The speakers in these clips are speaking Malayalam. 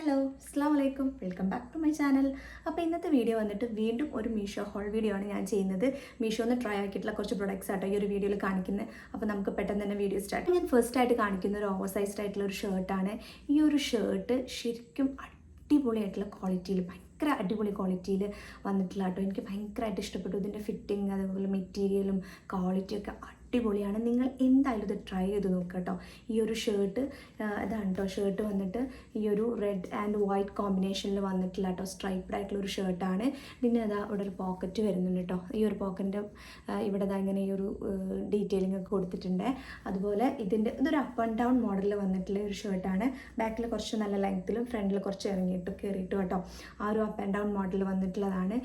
ഹലോ അസ്സാം വലൈക്കും welcome back to my channel. അപ്പോൾ ഇന്നത്തെ വീഡിയോ വന്നിട്ട് വീണ്ടും ഒരു മീഷോ ഹോൾ വീഡിയോ ആണ് ഞാൻ ചെയ്യുന്നത്. മീഷോന്ന് ട്രൈ ആക്കിയിട്ടുള്ള കുറച്ച് പ്രൊഡക്ട്സ് ആട്ടോ ഈ ഒരു വീഡിയോയിൽ കാണിക്കുന്നത്. അപ്പോൾ നമുക്ക് പെട്ടെന്ന് തന്നെ വീഡിയോ സ്റ്റാർട്ട്. ഞാൻ ഫസ്റ്റ് ആയിട്ട് കാണിക്കുന്ന ഒരു ഓവർ സൈസ്ഡ് ആയിട്ടുള്ള ഒരു ഷർട്ടാണ്. ഈ ഒരു ഷർട്ട് ശരിക്കും അടിപൊളിയായിട്ടുള്ള ക്വാളിറ്റിയിൽ ഭയങ്കര അടിപൊളി ക്വാളിറ്റിയിൽ വന്നിട്ടുള്ള കേട്ടോ. എനിക്ക് ഭയങ്കരമായിട്ട് ഇഷ്ടപ്പെട്ടു. ഇതിൻ്റെ ഫിറ്റിങ് അതേപോലെ മെറ്റീരിയലും ക്വാളിറ്റിയൊക്കെ അടിപൊളിയാണ്. നിങ്ങൾ എന്തായാലും ഇത് ട്രൈ ചെയ്ത് നോക്കുക കേട്ടോ. ഈ ഒരു ഷർട്ട് ഇതാണ് കേട്ടോ. ഷർട്ട് വന്നിട്ട് ഈ ഒരു റെഡ് ആൻഡ് വൈറ്റ് കോമ്പിനേഷനിൽ വന്നിട്ടുള്ള കേട്ടോ സ്ട്രൈപ്ഡ് ആയിട്ടുള്ള ഒരു ഷർട്ടാണ്. പിന്നെ അതാ ഇവിടെ ഒരു പോക്കറ്റ് വരുന്നുണ്ട് കേട്ടോ. ഈ ഒരു പോക്കറ്റിൻ്റെ ഇവിടെ ഇങ്ങനെ ഈ ഒരു ഡീറ്റെയിലിംഗ് ഒക്കെ കൊടുത്തിട്ടുണ്ട്. അതുപോലെ ഇതൊരു അപ്പ് ആൻഡ് ഡൗൺ മോഡലിൽ വന്നിട്ടുള്ള ഒരു ഷർട്ടാണ്. ബാക്കിൽ കുറച്ച് നല്ല ലെങ്ത്തിലും ഫ്രണ്ടിൽ കുറച്ച് കയറിയിട്ട് കേട്ടോ. ആ ഒരു അപ്പ് ആൻഡ് ഡൗൺ മോഡൽ വന്നിട്ടുള്ളതാണ്.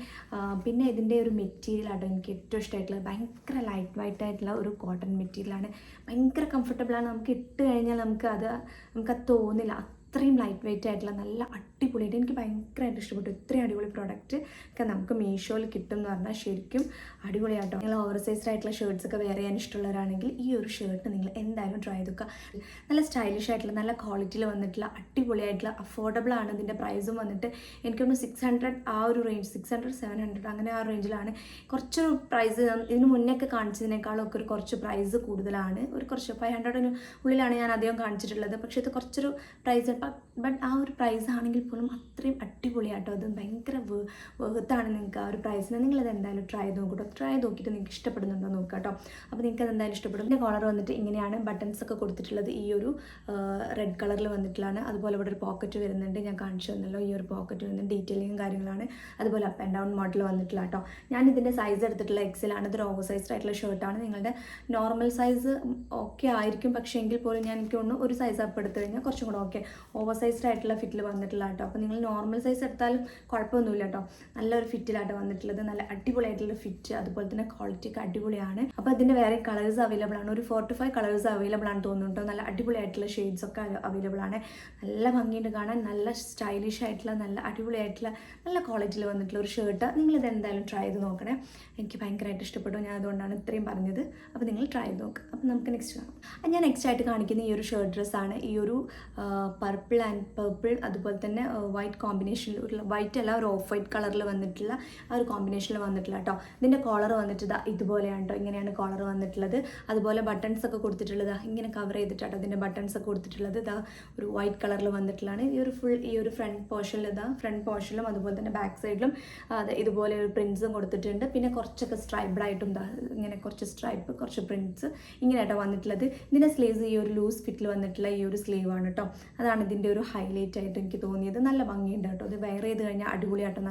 പിന്നെ ഇതിൻ്റെ ഒരു മെറ്റീരിയൽ ആട്ടോ എനിക്ക് ഏറ്റവും ഇഷ്ടമായിട്ടുള്ളത്. ഭയങ്കര ലൈറ്റ് വെയിറ്റ് ആയിട്ടുള്ള ഒരു കോട്ടൺ മെറ്റീരിയലാണ്. ഭയങ്കര കംഫർട്ടബിളാണ്. നമുക്ക് ഇട്ട് കഴിഞ്ഞാൽ നമുക്കത് തോന്നില്ല. അത്രയും ലൈറ്റ് വെയിറ്റ് ആയിട്ടുള്ള നല്ല അടിപൊളിയായിട്ട് എനിക്ക് ഭയങ്കരമായിട്ട് ഇഷ്ടപ്പെട്ടു. ഇത്രയും അടിപൊളി പ്രോഡക്റ്റ് ഒക്കെ നമുക്ക് മീഷോയിൽ കിട്ടും എന്ന് പറഞ്ഞാൽ ശരിക്കും അടിപൊളിയാട്ടോ. നിങ്ങൾ ഓവർ സൈസ്ഡ് ആയിട്ടുള്ള ഷർട്ട്സ് ഒക്കെ വെയർ ചെയ്യാൻ ഇഷ്ടമുള്ളവരാണെങ്കിൽ ഈ ഒരു ഷർട്ട് നിങ്ങൾ എന്തായാലും ട്രൈ ചെയ്തുക. നല്ല സ്റ്റൈലിഷ് ആയിട്ടുള്ള നല്ല ക്വാളിറ്റിയിൽ വന്നിട്ടുള്ള അടിപൊളിയായിട്ടുള്ള അഫോർഡബിൾ ആണ്. ഇതിൻ്റെ പ്രൈസും വന്നിട്ട് എനിക്കൊന്ന് 600 ആ ഒരു റേഞ്ച് 600-700 അങ്ങനെ ആ റേഞ്ചിലാണ്. കുറച്ചൊരു പ്രൈസ് ഇതിന് മുന്നേ ഒക്കെ കാണിച്ചതിനേക്കാളും ഒക്കെ കുറച്ച് പ്രൈസ് കൂടുതലാണ്. കുറച്ച് 500 ഉള്ളിലാണ് ഞാൻ അധികം കാണിച്ചിട്ടുള്ളത്. പക്ഷേ ഇത് കുറച്ചൊരു പ്രൈസ് ബട്ട് ആ ഒരു പ്രൈസ് ആണെങ്കിൽ പോലും അത്രയും അടിപൊളിയാട്ടോ. അത് ഭയങ്കര വേർത്താണ് നിങ്ങൾക്ക് ആ ഒരു പ്രൈസിന്. നിങ്ങളത് എന്തായാലും ട്രൈ ചെയ്ത് നോക്കട്ടോ. ട്രൈ നോക്കിയിട്ട് നിങ്ങൾക്ക് ഇഷ്ടപ്പെടുന്നുണ്ടോ നോക്കുക കേട്ടോ. അപ്പോൾ നിങ്ങൾക്ക് അത് എന്തായാലും ഇഷ്ടപ്പെടും. ഇതിൻ്റെ കളർ വന്നിട്ട് ഇങ്ങനെയാണ്. ബട്ടൺസ് ഒക്കെ കൊടുത്തിട്ടുള്ളത് ഈ ഒരു റെഡ് കളറിൽ വന്നിട്ടുള്ളതാണ്. അതുപോലെ ഇവിടെ ഒരു പോക്കറ്റ് വരുന്നുണ്ട്. ഞാൻ കാണിച്ചു തന്നല്ലോ. ഈ ഒരു പോക്കറ്റ് വരുന്നുണ്ട്. ഡീറ്റെയിലിങ്ങും കാര്യങ്ങളാണ്. അതുപോലെ അപ്പ് ആൻഡ് ഡൗൺ മോഡൽ വന്നിട്ടുള്ള കേട്ടോ. ഞാൻ ഇതിൻ്റെ സൈസ് എടുത്തിട്ടുള്ള എക്സലാണ്. ഇതൊരു ഓവർ സൈസ്ഡ് ആയിട്ടുള്ള ഷർട്ടാണ്. നിങ്ങളുടെ നോർമൽ സൈസ് ഓക്കെ ആയിരിക്കും. പക്ഷേ എങ്കിൽ പോലും എനിക്ക് തോന്നുന്നു ഒരു സൈസ് അപ്പ് എടുത്തു കഴിഞ്ഞാൽ കുറച്ചും കൂടെ ഓക്കെ ഓവർ സൈസ്ഡ് ആയിട്ടുള്ള ഫിറ്റിൽ വന്നിട്ടുള്ള കേട്ടോ. അപ്പോൾ നിങ്ങൾ നോർമൽ സൈസ് എടുത്താലും കുഴപ്പമൊന്നുമില്ല കേട്ടോ. നല്ലൊരു ഫിറ്റിലാട്ടോ വന്നിട്ടുള്ളത്. നല്ല അടിപൊളിയായിട്ടുള്ള ഫിറ്റ് അതുപോലെ തന്നെ ക്വാളിറ്റി ഒക്കെ അടിപൊളിയാണ്. അപ്പോൾ ഇതിൻ്റെ വേറെ കളേഴ്സ് അവൈലബിൾ ആണ്. ഒരു 4-5 കളേഴ്സ് അവൈലബിൾ ആണ് തോന്നുന്നു കേട്ടോ. നല്ല അടിപൊളിയായിട്ടുള്ള ഷെയ്ഡ്സ് ഒക്കെ അവൈലബിൾ ആണ്. നല്ല ഭംഗിയുണ്ട് കാണാൻ. നല്ല സ്റ്റൈലിഷ് ആയിട്ടുള്ള നല്ല അടിപൊളിയായിട്ടുള്ള നല്ല ക്വാളിറ്റിയിൽ വന്നിട്ടുള്ള ഒരു ഷർട്ട്. നിങ്ങളിത് എന്തായാലും ട്രൈ ചെയ്ത് നോക്കണേ. എനിക്ക് ഭയങ്കരമായിട്ട് ഇഷ്ടപ്പെട്ടു. ഞാൻ അതുകൊണ്ടാണ് ഇത്രയും പറഞ്ഞത്. അപ്പോൾ നിങ്ങൾ ട്രൈ ചെയ്ത് നോക്കുക. അപ്പോൾ നമുക്ക് നെക്സ്റ്റ് കാണാം. ഞാൻ നെക്സ്റ്റ് ആയിട്ട് കാണിക്കുന്ന ഈ ഒരു ഷർട്ട് ഡ്രസ്സാണ്. ഈ ഒരു പർപ്പിൾ ആൻഡ് പർപ്പിൾ അതുപോലെ തന്നെ വൈറ്റ് കോമ്പിനേഷനിൽ വൈറ്റ് അല്ല ഒരു ഓഫ് വൈറ്റ് കളറിൽ വന്നിട്ടുള്ള ആ ഒരു കോമ്പിനേഷനിൽ വന്നിട്ടുള്ള കേട്ടോ. ഇതിൻ്റെ കോളർ വന്നിട്ട് ഇതുപോലെയാണ് കേട്ടോ. ഇങ്ങനെയാണ് കോളർ വന്നിട്ടുള്ളത്. അതുപോലെ ബട്ടൺസ് ഒക്കെ കൊടുത്തിട്ടുള്ളത് ഇങ്ങനെ കവർ ചെയ്തിട്ടാട്ടോ ഇതിൻ്റെ ബട്ടൺസ് ഒക്കെ കൊടുത്തിട്ടുള്ളത്. ഒരു വൈറ്റ് കളറിൽ വന്നിട്ടുള്ളതാണ്. ഈ ഒരു ഫ്രണ്ട് പോർഷനിലും അതുപോലെ തന്നെ ബാക്ക് സൈഡിലും ഇതുപോലെ ഒരു പ്രിൻസും കൊടുത്തിട്ടുണ്ട്. പിന്നെ കുറച്ചൊക്കെ സ്ട്രൈപ്ഡ് ആയിട്ടും ഇങ്ങനെ കുറച്ച് സ്ട്രൈപ്പ് കുറച്ച് പ്രിൻസ് ഇങ്ങനെയായിട്ടോ വന്നിട്ടുള്ളത്. ഇതിൻ്റെ സ്ലീവ്സ് ഈ ഒരു ലൂസ് ഫിറ്റിൽ വന്നിട്ടുള്ള ഈ ഒരു സ്ലീവാണ് കേട്ടോ. അതാണ് ഇതിൻ്റെ ഒരു ഹൈലൈറ്റ് ആയിട്ട് എനിക്ക് തോന്നിയത്. നല്ല ഭംഗിയുണ്ട് കേട്ടോ. ഇത് വെയർ ചെയ്ത് കഴിഞ്ഞാൽ അടിപൊളിയാട്ടോ.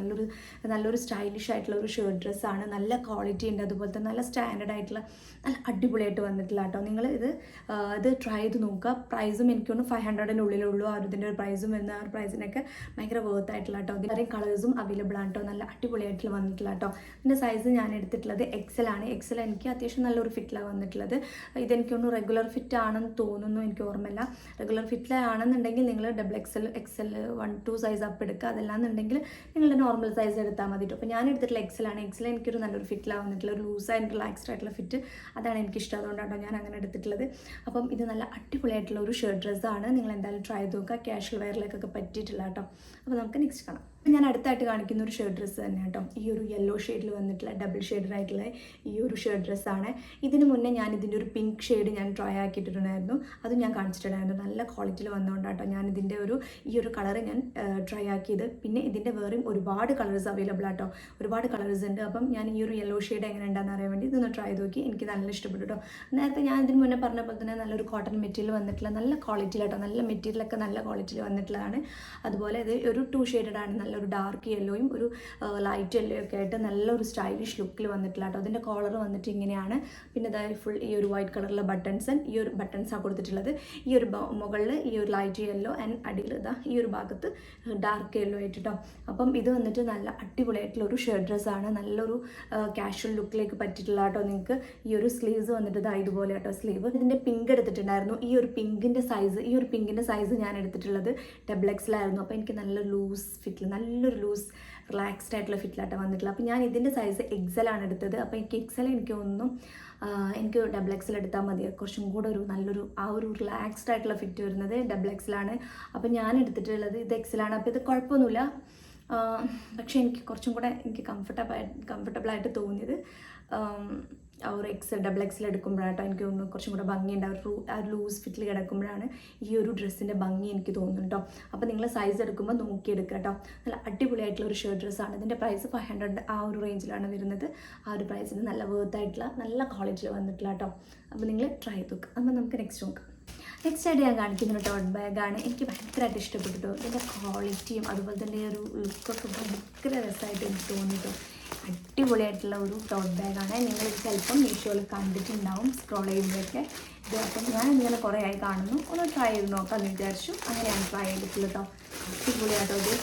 നല്ലൊരു സ്റ്റൈലിഷ് ആയിട്ടുള്ള ഒരു ഷർട്ട് ഡ്രസ്സാണ്. നല്ല ക്വാളിറ്റി ഉണ്ട്. അതുപോലെ തന്നെ നല്ല സ്റ്റാൻഡേർഡ് ആയിട്ടുള്ള നല്ല അടിപൊളിയായിട്ട് വന്നിട്ടില്ല കേട്ടോ. നിങ്ങൾ ഇത് ട്രൈ ചെയ്ത് നോക്കുക. പ്രൈസും എനിക്കൊന്ന് 500 ഉള്ളിലുള്ളൂ. ഇതിൻ്റെ ഒരു പ്രൈസും വരുന്ന ആ ഒരു പ്രൈസിനൊക്കെ ഭയങ്കര വേർത്ത് ആയിട്ടുള്ള കേട്ടോ. ഇതിൻ്റെ കളേഴ്സും അവൈലബിൾ ആണ് കേട്ടോ. നല്ല അടിപൊളിയായിട്ടുള്ള വന്നിട്ടില്ല കേട്ടോ. ഇതിൻ്റെ സൈസ് ഞാൻ എടുത്തിട്ടുള്ളത് എക്സലാണ്. എക്സൽ എനിക്ക് അത്യാവശ്യം നല്ലൊരു ഫിറ്റിലാണ് വന്നിട്ടുള്ളത്. ഇതെനിക്കൊന്ന് റെഗുലർ ഫിറ്റ് ആണെന്ന് തോന്നുന്നു. എനിക്ക് ഓർമ്മയില്ല. റെഗുലർ ഫിറ്റിലാണെന്നുണ്ടെങ്കിൽ നിങ്ങൾ എക്സൽ 1-2 സൈസ് അപ്പ് എടുക്കുക. അതല്ലാന്നുണ്ടെങ്കിൽ നിങ്ങളുടെ നോർമൽ സൈസ് എടുത്താൽ മതി കേട്ടോ. അപ്പോൾ ഞാൻ എടുത്തിട്ടുള്ള എക്സലാണ്. എക്സൽ എനിക്കൊരു നല്ലൊരു ഫിറ്റിലാണ് വന്നിട്ടുള്ള ഒരു ലൂസ് ആൻഡ് റിലാക്സ്ഡ് ആയിട്ടുള്ള ഫിറ്റ്. അതാണ് എനിക്കിഷ്ടം. അതുകൊണ്ടാട്ടോ ഞാൻ അങ്ങനെ എടുത്തിട്ടുള്ളത്. അപ്പം ഇത് നല്ല അടിപൊളിയായിട്ടുള്ള ഒരു ഷർട്ട് ഡ്രസ്സാണ്. നിങ്ങൾ എന്തായാലും ട്രൈ ചെയ്ത് നോക്കുക. ക്യാഷ്വൽ വെയറിലേക്കൊക്കെ പറ്റിയിട്ടില്ല കേട്ടോ. അപ്പോൾ നമുക്ക് നെക്സ്റ്റ് കാണാം. ഞാൻ അടുത്തായിട്ട് കാണിക്കുന്ന ഒരു ഷർട്ട് ഡ്രസ്സ് തന്നെ കേട്ടോ. ഈ ഒരു യെല്ലോ ഷെയ്ഡിൽ വന്നിട്ടുള്ള ഡബിൾ ഷെയ്ഡായിട്ടുള്ള ഈ ഒരു ഷർട്ട് ഡ്രസ്സാണ്. ഇതിന് മുന്നേ ഞാൻ ഇതിൻ്റെ ഒരു പിങ്ക് ഷെയ്ഡ് ഞാൻ ട്രൈ ആക്കിയിട്ടുണ്ടായിരുന്നു. അതും ഞാൻ കാണിച്ചിട്ടുണ്ടായിരുന്നു. നല്ല ക്വാളിറ്റിയിൽ വന്നുകൊണ്ടാട്ടോ ഞാൻ ഇതിൻ്റെ ഈ ഒരു കളർ ഞാൻ ട്രൈ ആക്കിയത്. പിന്നെ ഇതിൻ്റെ വേറെയും ഒരുപാട് കളേഴ്സ് അവൈലബിൾ ആട്ടോ. ഒരുപാട് കളേഴ്സ് ഉണ്ട്. അപ്പം ഞാൻ ഈ ഒരു യെല്ലോ ഷെയ്ഡ് എങ്ങനെ ഉണ്ടാകുന്ന അറിയാൻ വേണ്ടി ഇതൊന്ന് ട്രൈ ചെയ്ത് നോക്കി. എനിക്ക് നല്ല ഇഷ്ടപ്പെട്ടു കേട്ടോ. നേരത്തെ ഞാൻ ഇതിന് മുന്നേ പറഞ്ഞ പോലെ തന്നെ നല്ലൊരു കോട്ടൺ മെറ്റീരിയൽ വന്നിട്ടുള്ള നല്ല ക്വാളിറ്റിയിലാട്ടോ. നല്ല മെറ്റീരിയലൊക്കെ നല്ല ക്വാളിറ്റിയിൽ വന്നിട്ടുള്ളതാണ്. അതുപോലെ ഇത് ഒരു 2 ഷെയ്ഡാണ്. നല്ലൊരു ഡാർക്ക് യെല്ലോയും ഒരു ലൈറ്റ് യെല്ലോയും ഒക്കെ ആയിട്ട് നല്ലൊരു സ്റ്റൈലിഷ് ലുക്കിൽ വന്നിട്ടുള്ള കേട്ടോ. അതിൻ്റെ കോളർ വന്നിട്ട് ഇങ്ങനെയാണ്. പിന്നെ അതായത് ഫുൾ ഈ ഒരു വൈറ്റ് കളറിലെ ഈ ഒരു ബട്ടൺസാണ് കൊടുത്തിട്ടുള്ളത്. ഈ ഒരു മുകളിൽ ഈ ഒരു ലൈറ്റ് യെല്ലോ ആൻഡ് അടിയിൽ ഈ ഒരു ഭാഗത്ത് ഡാർക്ക് യെല്ലോ ആയിട്ട് കേട്ടോ. അപ്പം ഇത് വന്നിട്ട് നല്ല അടിപൊളിയായിട്ടുള്ള ഒരു ഷർട്ട് ഡ്രസ്സാണ്. നല്ലൊരു കാഷ്വൽ ലുക്കിലേക്ക് പറ്റിയിട്ടുള്ള കേട്ടോ. നിങ്ങൾക്ക് ഈ ഒരു സ്ലീവ്സ് വന്നിട്ട് ഇതുപോലെ കേട്ടോ സ്ലീവ്. ഇതിൻ്റെ പിങ്ക് എടുത്തിട്ടുണ്ടായിരുന്നു. ഈ ഒരു പിങ്കിൻ്റെ സൈസ് ഞാൻ എടുത്തിട്ടുള്ളത് XXL ആയിരുന്നു. അപ്പോൾ എനിക്ക് നല്ല ലൂസ് ഫിറ്റിൽ നല്ലൊരു ലൂസ് റിലാക്സ്ഡ് ആയിട്ടുള്ള ഫിറ്റിലായിട്ട് വന്നിട്ടുള്ളത്. അപ്പോൾ ഞാൻ ഇതിൻ്റെ സൈസ് എക്സലാണ് എടുത്തത്. അപ്പോൾ എനിക്ക് എക്സൽ എനിക്ക് തോന്നുന്നു എനിക്ക് ഡബിൾ എക്സൽ എടുത്താൽ മതി, കുറച്ചും കൂടെ ഒരു നല്ലൊരു ഒരു റിലാക്സ്ഡ് ആയിട്ടുള്ള ഫിറ്റ് വരുന്നത് ഡബിൾ എക്സലാണ്. അപ്പോൾ ഞാൻ എടുത്തിട്ടുള്ളത് ഇത് എക്സലാണ്. അപ്പോൾ ഇത് കുഴപ്പമൊന്നുമില്ല, പക്ഷേ എനിക്ക് കുറച്ചും കൂടെ എനിക്ക് കംഫർട്ടബിളായിട്ട് തോന്നിയത് ഒരു ഡബിൾ എക്സൽ എടുക്കുമ്പോഴാട്ടോ എനിക്ക് തോന്നുന്നു കുറച്ചും കൂടെ ഭംഗിയുണ്ട്. ആ ഒരു ലൂസ് ഫിറ്റിൽ കിടക്കുമ്പോഴാണ് ഈ ഒരു ഡ്രസ്സിൻ്റെ ഭംഗി എനിക്ക് തോന്നുന്നു കേട്ടോ. അപ്പോൾ നിങ്ങൾ സൈസ് എടുക്കുമ്പോൾ നോക്കിയെടുക്കുക കേട്ടോ. നല്ല അടിപൊളിയായിട്ടുള്ള ഒരു ഷർട്ട് ഡ്രസ്സാണ്. ഇതിൻ്റെ പ്രൈസ് 500 ആ ഒരു റേഞ്ചിലാണ് വരുന്നത്. ആ ഒരു പ്രൈസിന് നല്ല വേർത്തായിട്ടുള്ള നല്ല ക്വാളിറ്റിയിൽ വന്നിട്ടില്ല കേട്ടോ. അപ്പോൾ നിങ്ങൾ ട്രൈ ചെയ്ത് നോക്കുക. അപ്പോൾ നമുക്ക് നെക്സ്റ്റ് നോക്കാം. നെക്സ്റ്റ് ആയിട്ട് ഞാൻ കാണിക്കുന്ന ടോട്ട് ബാഗാണ്. എനിക്ക് ഭയങ്കരമായിട്ട് ഇഷ്ടപ്പെട്ടിട്ടോ. ഇതിൻ്റെ ക്വാളിറ്റിയും അതുപോലെ തന്നെ ഒരു ലുക്കൊക്കെ ഭയങ്കര രസമായിട്ട് എനിക്ക് തോന്നിട്ടോ. അടിപൊളിയായിട്ടുള്ള ഒരു ടോട്ട് ബാഗാണ്. നിങ്ങൾ ചിലപ്പം മീഷോയിൽ കണ്ടിട്ടുണ്ടാവും സ്ക്രോൾ ചെയ്യുമ്പോഴൊക്കെ. ഇത് അപ്പം ഞാൻ ഇങ്ങനെ കുറേ ആയി കാണുന്നു, ഒന്ന് ട്രൈ ചെയ്ത് നോക്കാമെന്ന് വിചാരിച്ചു. അങ്ങനെയാണ് ട്രൈ ചെയ്തിട്ടുള്ളത് കേട്ടോ. അടിപൊളിയായിട്ടോ ഇത്.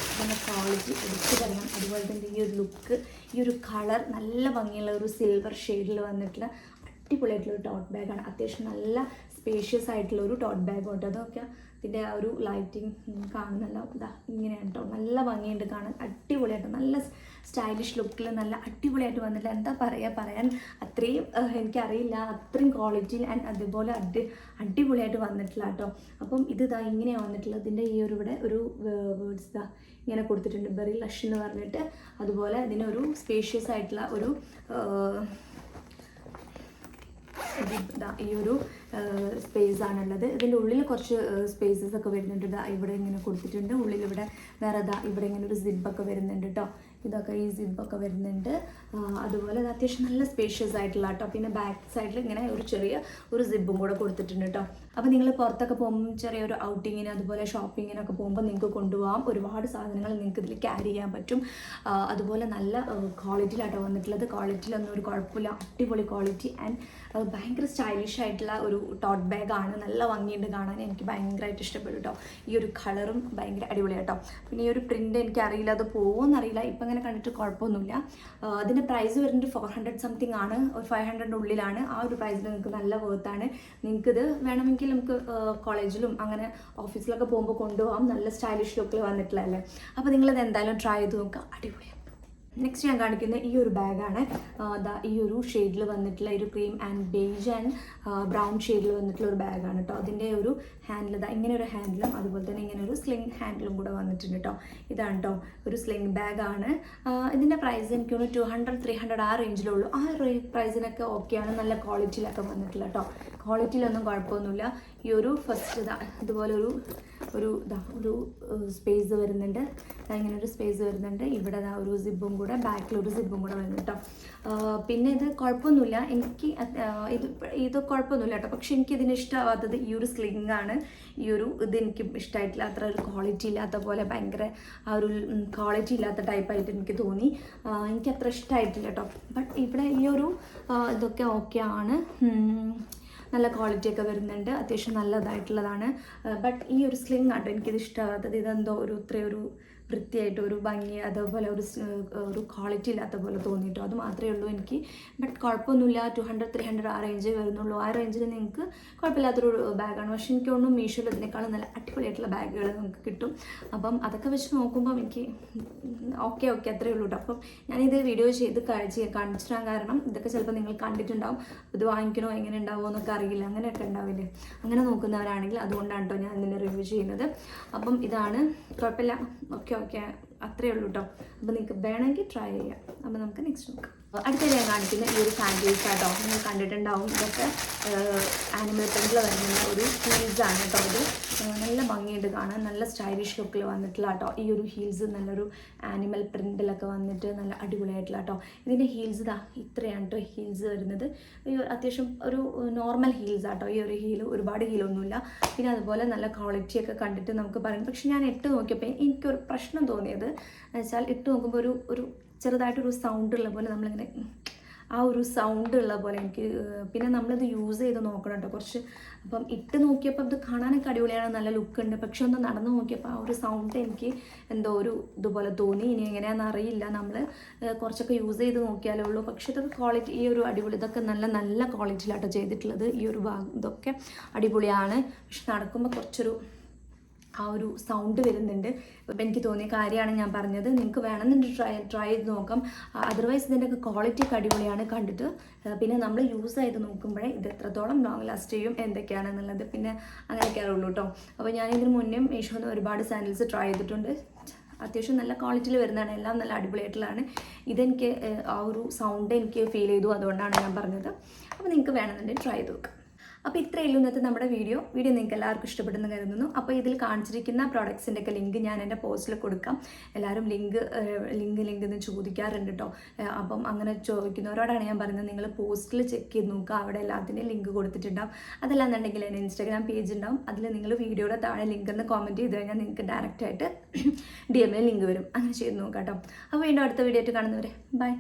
ഇതിൻ്റെ ക്വാളിറ്റി എടുത്തു തരണം. അതുപോലെ തന്നെ ഈ ഒരു ലുക്ക്, ഈ ഒരു കളർ നല്ല ഭംഗിയുള്ള ഒരു സിൽവർ ഷെയ്ഡിൽ വന്നിട്ടുള്ള അടിപൊളിയായിട്ടുള്ള ഒരു ടോട്ട് ബാഗാണ്. അത്യാവശ്യം നല്ല സ്പേഷ്യസ് ആയിട്ടുള്ള ഒരു ടോട്ട് ബാഗ് കേട്ടോ. അതൊക്കെ ഇതിൻ്റെ ആ ഒരു ലൈറ്റിങ് കാണുന്നല്ലോ, ഇതാ ഇങ്ങനെയാണ് കേട്ടോ. നല്ല ഭംഗിയുണ്ട് കാണാൻ, അടിപൊളിയായിട്ട് നല്ല സ്റ്റൈലിഷ് ലുക്കിൽ നല്ല അടിപൊളിയായിട്ട് വന്നിട്ടില്ല. എന്താ പറയാൻ അത്രയും എനിക്കറിയില്ല, അത്രയും ക്വാളിറ്റിയിൽ ആൻഡ് അതുപോലെ അടിപൊളിയായിട്ട് വന്നിട്ടില്ല കേട്ടോ. അപ്പം ഇത് ഇതാ ഇങ്ങനെയാണ് വന്നിട്ടുള്ളത്. ഇതിൻ്റെ ഈ ഒരു ഇവിടെ ഒരു വേർഡ്സ് ഇതാ ഇങ്ങനെ കൊടുത്തിട്ടുണ്ട്, വെറി ലഷ് എന്ന് പറഞ്ഞിട്ട്. അതുപോലെ ഇതിനൊരു സ്പേഷ്യസ് ആയിട്ടുള്ള ഒരു ഈ ഒരു സ്പേസ് ആണുള്ളത്. ഇതിൻ്റെ ഉള്ളിൽ കുറച്ച് സ്പേസസ് ഒക്കെ വരുന്നുണ്ട്. ഇവിടെ ഇങ്ങനെ കൊടുത്തിട്ടുണ്ട്. ഉള്ളിൽ ഇവിടെ വേറെ ഇവിടെ ഇങ്ങനെ ഒരു സിബൊക്കെ വരുന്നുണ്ട് കേട്ടോ. ഇതൊക്കെ ഈ സിബൊക്കെ വരുന്നുണ്ട്. അതുപോലെ അത്യാവശ്യം നല്ല സ്പേഷ്യസ് ആയിട്ടുള്ള കേട്ടോ. പിന്നെ ബാക്ക് സൈഡിൽ ഇങ്ങനെ ഒരു ചെറിയ ഒരു സിബും കൂടെ കൊടുത്തിട്ടുണ്ട് കേട്ടോ. അപ്പോൾ നിങ്ങൾ പുറത്തൊക്കെ പോകുമ്പോൾ ചെറിയൊരു ഔട്ടിങ്ങിന് അതുപോലെ ഷോപ്പിങ്ങിനൊക്കെ പോകുമ്പോൾ നിങ്ങൾക്ക് കൊണ്ടുപോകാം. ഒരുപാട് സാധനങ്ങൾ നിങ്ങൾക്ക് ഇതിൽ ക്യാരി ചെയ്യാൻ പറ്റും. അതുപോലെ നല്ല ക്വാളിറ്റിയിലാട്ടോ വന്നിട്ടുള്ളത്. ക്വാളിറ്റിയിലൊന്നും ഒരു കുഴപ്പമില്ല, അടിപൊളി ക്വാളിറ്റി ആൻഡ് ഭയങ്കര സ്റ്റൈലിഷ് ആയിട്ടുള്ള ഒരു ടോട്ട് ബാഗാണ്. നല്ല ഭംഗിയുണ്ട് കാണാൻ, എനിക്ക് ഭയങ്കരമായിട്ട് ഇഷ്ടപ്പെട്ടു കേട്ടോ. ഈ ഒരു കളറും ഭയങ്കര അടിപൊളിയാട്ടോ. പിന്നെ ഈ ഒരു പ്രിൻ്റ് എനിക്കറിയില്ല, അത് പോകുമെന്നറിയില്ല. ഇപ്പം അങ്ങനെ കണ്ടിട്ട് കുഴപ്പമൊന്നുമില്ല. അതിൻ്റെ പ്രൈസ് വരുന്നത് 400 സംതിങ് ആണ്, ഒരു 500 ഉള്ളിലാണ്. ആ ഒരു പ്രൈസിൽ നിങ്ങൾക്ക് നല്ല വേർത്താണ്. നിങ്ങൾക്കിത് വേണമെങ്കിൽ നമുക്ക് കോളേജിലും അങ്ങനെ ഓഫീസിലൊക്കെ പോകുമ്പോൾ കൊണ്ടുപോകാം. നല്ല സ്റ്റൈലിഷ് ലുക്കിൽ വന്നിട്ടുള്ളതല്ലേ. അപ്പോൾ നിങ്ങളിത് എന്തായാലും ട്രൈ ചെയ്ത് നോക്കുക, അടിപൊളിയാണ്. നെക്സ്റ്റ് ഞാൻ കാണിക്കുന്ന ഈ ഒരു ബാഗാണ്. ഈ ഒരു ഷെയ്ഡിൽ വന്നിട്ടുള്ള ഒരു cream and beige and brown ഷെയ്ഡിൽ വന്നിട്ടുള്ള ഒരു ബാഗാണ് കേട്ടോ. അതിൻ്റെ ഒരു ഹാൻഡിൽ ഇങ്ങനെ ഒരു ഹാൻഡിലും അതുപോലെ തന്നെ ഇങ്ങനെ ഒരു സ്ലിംഗ് ഹാൻഡിലും കൂടെ വന്നിട്ടുണ്ട് കേട്ടോ. ഇതാണ് കേട്ടോ ഒരു സ്ലിംഗ് ബാഗാണ്. ഇതിൻ്റെ പ്രൈസ് എനിക്ക് തോന്നുന്നു 200-300 ആ റേഞ്ചിലുള്ളൂ. ആ പ്രൈസിനൊക്കെ ഓക്കെയാണ്. നല്ല ക്വാളിറ്റിയിലൊക്കെ വന്നിട്ടില്ല കേട്ടോ. ക്വാളിറ്റിയിലൊന്നും കുഴപ്പമൊന്നുമില്ല. ഈ ഒരു ഫസ്റ്റ് ഇതുപോലെ ഒരു സ്പേസ് വരുന്നുണ്ട്. ഇങ്ങനെ ഒരു സ്പേസ് വരുന്നുണ്ട്. ഇവിടെ ഒരു സിബും കൂടെ, ബാക്കിലൊരു സിബും കൂടെ വരുന്നുണ്ട് കേട്ടോ. പിന്നെ ഇത് കുഴപ്പമൊന്നുമില്ല, എനിക്ക് ഇത് കുഴപ്പമൊന്നുമില്ല കേട്ടോ. പക്ഷെ എനിക്ക് ഇതിന് ഇഷ്ടമാവാത്തത് ഈ ഒരു സ്ലിംഗ് ആണ്. ഇത് എനിക്ക് ഇഷ്ടമായിട്ടില്ല. അത്ര ഒരു ക്വാളിറ്റി ഇല്ലാത്ത പോലെ, ഭയങ്കര ആ ഒരു ക്വാളിറ്റി ഇല്ലാത്ത ടൈപ്പായിട്ട് എനിക്ക് തോന്നി. എനിക്ക് അത്ര ഇഷ്ടമായിട്ടില്ല കേട്ടോ. ബട്ട് ഇവിടെ ഈ ഒരു ഇതൊക്കെ ഓക്കെ ആണ്. നല്ല ക്വാളിറ്റിയൊക്കെ വരുന്നുണ്ട്, അത്യാവശ്യം നല്ലതായിട്ടുള്ളതാണ്. ബട്ട് ഈ ഒരു സ്ലിംഗ് ആട്ടോ എനിക്കിത് ഇഷ്ടമാകാത്തത്. ഇതെന്തോ ഇത്രയൊരു വൃത്തിയായിട്ട് ഒരു ഭംഗി അതുപോലെ ഒരു ക്വാളിറ്റി ഇല്ലാത്ത പോലെ തോന്നിയിട്ടോ. അത് മാത്രമേ ഉള്ളൂ എനിക്ക്. ബട്ട് കുഴപ്പമൊന്നുമില്ല. 200-300 ആ റേഞ്ചേ വരുന്നുള്ളൂ. ആ റേഞ്ചിൽ നിങ്ങൾക്ക് കുഴപ്പമില്ലാത്തൊരു ബാഗാണ്. പക്ഷേ എനിക്ക് തോന്നുന്നു മീഷോയിൽ ഇതിനേക്കാളും നല്ല അടിപൊളിയായിട്ടുള്ള ബാഗുകൾ നമുക്ക് കിട്ടും. അപ്പം അതൊക്കെ വെച്ച് നോക്കുമ്പം എനിക്ക് ഓക്കെ അത്രയേ ഉള്ളൂ കേട്ടോ. അപ്പം ഞാനിത് വീഡിയോ ചെയ്ത് കാണിച്ചിട്ടാൻ കാരണം ഇതൊക്കെ ചിലപ്പോൾ നിങ്ങൾ കണ്ടിട്ടുണ്ടാവും. ഇത് വാങ്ങിക്കണോ എങ്ങനെ ഉണ്ടാവുമോ എന്നൊക്കെ അറിയില്ല, അങ്ങനെയൊക്കെ ഉണ്ടാവില്ലേ. അങ്ങനെ നോക്കുന്നവരാണെങ്കിൽ അതുകൊണ്ടാണ് കേട്ടോ ഞാൻ ഇതിനെ റിവ്യൂ ചെയ്യുന്നത്. അപ്പം ഇതാണ്, കുഴപ്പമില്ല, ഓക്കെ അത്രയേ ഉള്ളൂ കേട്ടോ. അപ്പോൾ നിങ്ങൾക്ക് വേണമെങ്കിൽ ട്രൈ ചെയ്യാം. അപ്പോൾ നമുക്ക് നെക്സ്റ്റ് നോക്കാം. അടുത്തത് ഞാൻ കാണിക്കുന്ന ഈ ഒരു സാൻഡൽസ് ആട്ടോ. നിങ്ങൾ കണ്ടിട്ടുണ്ടാവും, ഇതൊക്കെ ആനിമൽ പ്രിന്റിൽ വരുന്ന ഒരു ഹീൽസാണ് കേട്ടോ. ഇത് നല്ല ഭംഗിയുണ്ട് കാണാൻ, നല്ല സ്റ്റൈലിഷ് ലുക്കിൽ വന്നിട്ടുള്ള കേട്ടോ. ഈ ഒരു ഹീൽസ് നല്ലൊരു ആനിമൽ പ്രിന്റിലൊക്കെ വന്നിട്ട് നല്ല അടിപൊളിയായിട്ടുള്ള കേട്ടോ. ഇതിൻ്റെ ഹീൽസ് ഇത്രയാണ് കേട്ടോ ഹീൽസ് വരുന്നത്. അത്യാവശ്യം ഒരു നോർമൽ ഹീൽസ് ആട്ടോ. ഈ ഒരു ഹീൽ ഒരുപാട് ഹീലൊന്നുമില്ല. പിന്നെ അതുപോലെ നല്ല ക്വാളിറ്റിയൊക്കെ കണ്ടിട്ട് നമുക്ക് പറയും. പക്ഷെ ഞാൻ ഇട്ട് നോക്കിയപ്പോൾ എനിക്കൊരു പ്രശ്നം തോന്നിയത് എന്നുവെച്ചാൽ, ഇട്ട് നോക്കുമ്പോൾ ഒരു ചെറുതായിട്ടൊരു സൗണ്ട് ഉള്ള പോലെ, നമ്മളിങ്ങനെ ആ ഒരു സൗണ്ട് ഉള്ള പോലെ എനിക്ക്. പിന്നെ നമ്മളിത് യൂസ് ചെയ്ത് നോക്കണം കേട്ടോ കുറച്ച്. അപ്പം ഇട്ട് നോക്കിയപ്പോൾ ഇത് കാണാനൊക്കെ അടിപൊളിയാണ്, നല്ല ലുക്ക് ഉണ്ട്. പക്ഷെ ഒന്ന് നടന്ന് നോക്കിയപ്പോൾ ആ ഒരു സൗണ്ട് എനിക്ക് എന്തോ ഇതുപോലെ തോന്നി. ഇനി എങ്ങനെയാണെന്ന് അറിയില്ല, നമ്മൾ കുറച്ചൊക്കെ യൂസ് ചെയ്ത് നോക്കിയാലേ ഉള്ളൂ. പക്ഷേ ഇതൊക്കെ ക്വാളിറ്റി, ഈ ഒരു അടിപൊളി, ഇതൊക്കെ നല്ല ക്വാളിറ്റിയിലാട്ടോ ചെയ്തിട്ടുള്ളത്. ഈ ഒരു ഇതൊക്കെ അടിപൊളിയാണ്. പക്ഷെ നടക്കുമ്പോൾ കുറച്ചൊരു ആ ഒരു സൗണ്ട് വരുന്നുണ്ട്. ഇപ്പം എനിക്ക് തോന്നിയ കാര്യമാണ് ഞാൻ പറഞ്ഞത്. നിങ്ങൾക്ക് വേണമെന്നുണ്ട് ട്രൈ ചെയ്ത് നോക്കാം. അതർവൈസ് ഇതിൻ്റെയൊക്കെ ക്വാളിറ്റി ഒക്കെ അടിപൊളിയാണ് കണ്ടിട്ട്. പിന്നെ നമ്മൾ യൂസ് ചെയ്ത് നോക്കുമ്പോഴേ ഇത് എത്രത്തോളം ലോങ് ലാസ്റ്റ് ചെയ്യും എന്തൊക്കെയാണെന്നുള്ളത് പിന്നെ അങ്ങനെയൊക്കെ അറിയുള്ളൂ കേട്ടോ. അപ്പോൾ ഞാൻ ഇതിന് മുന്നേ മീഷോന്ന് ഒരുപാട് സാൻഡൽസ് ട്രൈ ചെയ്തിട്ടുണ്ട്. അത്യാവശ്യം നല്ല ക്വാളിറ്റിയിൽ വരുന്നതാണ്, എല്ലാം നല്ല അടിപൊളിയായിട്ടുള്ളതാണ്. ഇതെനിക്ക് ആ ഒരു സൗണ്ട് എനിക്ക് ഫീൽ ചെയ്തു, അതുകൊണ്ടാണ് ഞാൻ പറഞ്ഞത്. അപ്പോൾ നിങ്ങൾക്ക് വേണമെന്നുണ്ടെങ്കിൽ ട്രൈ ചെയ്ത് നോക്കാം. അപ്പോൾ ഇത്രയേ ഉള്ളൂ ഇന്നത്തെ നമ്മുടെ വീഡിയോ നിങ്ങൾക്ക് എല്ലാവർക്കും ഇഷ്ടപ്പെടുന്നു കരുതുന്നു. അപ്പോൾ ഇതിൽ കാണിച്ചിരിക്കുന്ന പ്രോഡക്ട്സിൻ്റെ ഒക്കെ ലിങ്ക് ഞാൻ എൻ്റെ പോസ്റ്റിൽ കൊടുക്കാം. എല്ലാവരും ലിങ്ക് എന്ന് ചോദിക്കാറുണ്ട് കേട്ടോ. അപ്പം അങ്ങനെ ചോദിക്കുന്നവരോടാണ് ഞാൻ പറയുന്നത്, നിങ്ങൾ പോസ്റ്റിൽ ചെക്ക് ചെയ്ത് നോക്കുക, അവിടെ എല്ലാത്തിൻ്റെയും ലിങ്ക് കൊടുത്തിട്ടുണ്ടാവും. അതല്ലാന്നുണ്ടെങ്കിൽ എൻ്റെ ഇൻസ്റ്റാഗ്രാം പേജ് ഉണ്ടാവും, അതിൽ നിങ്ങൾ വീഡിയോയുടെ താഴെ ലിങ്ക് എന്ന് കോമൻറ്റ് ചെയ്ത് കഴിഞ്ഞാൽ നിങ്ങൾക്ക് ഡയറക്റ്റായിട്ട് DM ലിങ്ക് വരും. അങ്ങനെ ചെയ്ത് നോക്കാം കേട്ടോ. അപ്പോൾ വീണ്ടും അടുത്ത വീഡിയോ ആയിട്ട് കാണുന്നവരെ ബൈ.